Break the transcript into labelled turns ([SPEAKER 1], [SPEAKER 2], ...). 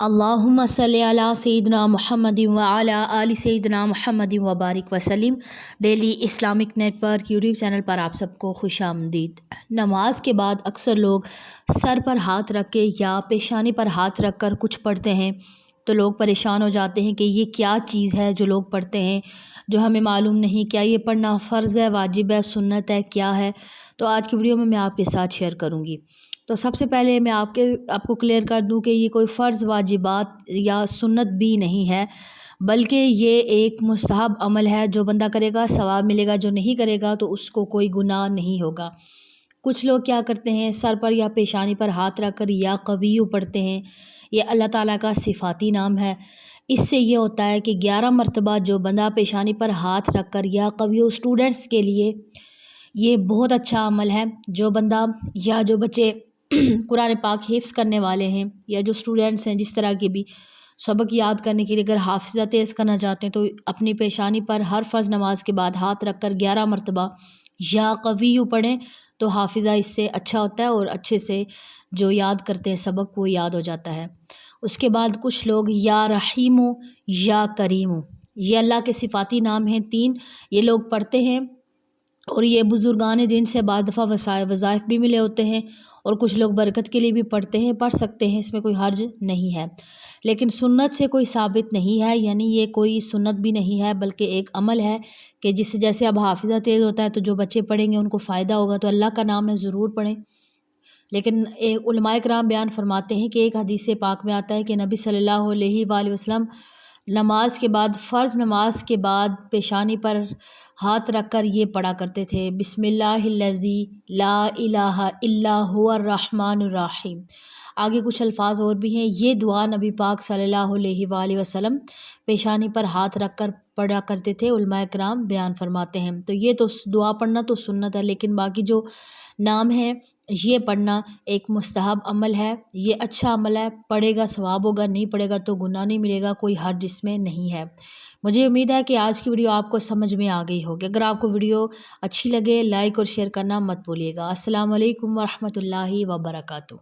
[SPEAKER 1] اللہم صلی علی سیدنا محمد وعلی آل سیدنا محمد وبارک وسلم۔ Daily Islamic network YouTube channel پر آپ سب کو خوش آمدید۔ نماز کے بعد اکثر لوگ سر پر ہاتھ رکھ کے یا پیشانی پر ہاتھ رکھ کر کچھ پڑھتے ہیں تو لوگ پریشان ہو جاتے ہیں کہ یہ کیا چیز ہے جو لوگ پڑھتے ہیں جو ہمیں معلوم نہیں، کیا یہ پڑھنا فرض ہے، واجب ہے، سنت ہے، کیا ہے؟ تو آج کی ویڈیو میں آپ کے ساتھ شیئر کروں گی۔ تو سب سے پہلے میں آپ کو کلیئر کر دوں کہ یہ کوئی فرض واجبات یا سنت بھی نہیں ہے، بلکہ یہ ایک مستحب عمل ہے۔ جو بندہ کرے گا ثواب ملے گا، جو نہیں کرے گا تو اس کو کوئی گناہ نہیں ہوگا۔ کچھ لوگ کیا کرتے ہیں، سر پر یا پیشانی پر ہاتھ رکھ کر یا قویو پڑھتے ہیں۔ یہ اللہ تعالیٰ کا صفاتی نام ہے۔ اس سے یہ ہوتا ہے کہ 11 مرتبہ جو بندہ پیشانی پر ہاتھ رکھ کر یا قویو، اسٹوڈنٹس کے لیے یہ بہت اچھا عمل ہے۔ جو بندہ یا جو بچے قرآن پاک حفظ کرنے والے ہیں یا جو اسٹوڈنٹس ہیں، جس طرح کے بھی سبق یاد کرنے کے لیے اگر حافظہ تیز کرنا چاہتے ہیں تو اپنی پیشانی پر ہر فرض نماز کے بعد ہاتھ رکھ کر 11 مرتبہ یا قویو پڑھیں تو حافظہ اس سے اچھا ہوتا ہے اور اچھے سے جو یاد کرتے ہیں سبق وہ یاد ہو جاتا ہے۔ اس کے بعد کچھ لوگ یا رحیمو یا کریمو، یہ اللہ کے صفاتی نام ہیں 3، یہ لوگ پڑھتے ہیں اور یہ بزرگان دین سے بعض دفعہ وظائف بھی ملے ہوتے ہیں، اور کچھ لوگ برکت کے لیے بھی پڑھتے ہیں، پڑھ سکتے ہیں، اس میں کوئی حرج نہیں ہے، لیکن سنت سے کوئی ثابت نہیں ہے، یعنی یہ کوئی سنت بھی نہیں ہے بلکہ ایک عمل ہے کہ جس سے جیسے اب حافظہ تیز ہوتا ہے تو جو بچے پڑھیں گے ان کو فائدہ ہوگا، تو اللہ کا نام ہے ضرور پڑھیں۔ لیکن علماء کرام بیان فرماتے ہیں کہ ایک حدیث پاک میں آتا ہے کہ نبی صلی اللہ علیہ وآلہ وسلم نماز کے بعد، فرض نماز کے بعد پیشانی پر ہاتھ رکھ کر یہ پڑھا کرتے تھے، بسم اللہ الذی لا الہ الا هو الرحمن الرحیم۔ آگے کچھ الفاظ اور بھی ہیں۔ یہ دعا نبی پاک صلی اللہ علیہ وآلہ وسلم پیشانی پر ہاتھ رکھ کر پڑھا کرتے تھے، علماء کرام بیان فرماتے ہیں۔ تو یہ تو دعا پڑھنا تو سنت ہے، لیکن باقی جو نام ہے یہ پڑھنا ایک مستحب عمل ہے، یہ اچھا عمل ہے، پڑھے گا ثواب ہوگا، نہیں پڑھے گا تو گناہ نہیں ملے گا، کوئی حرج اس میں نہیں ہے۔ مجھے امید ہے کہ آج کی ویڈیو آپ کو سمجھ میں آ گئی ہوگی۔ اگر آپ کو ویڈیو اچھی لگے لائک اور شیئر کرنا مت بھولیے گا۔ السلام علیکم ورحمۃ اللہ وبرکاتہ۔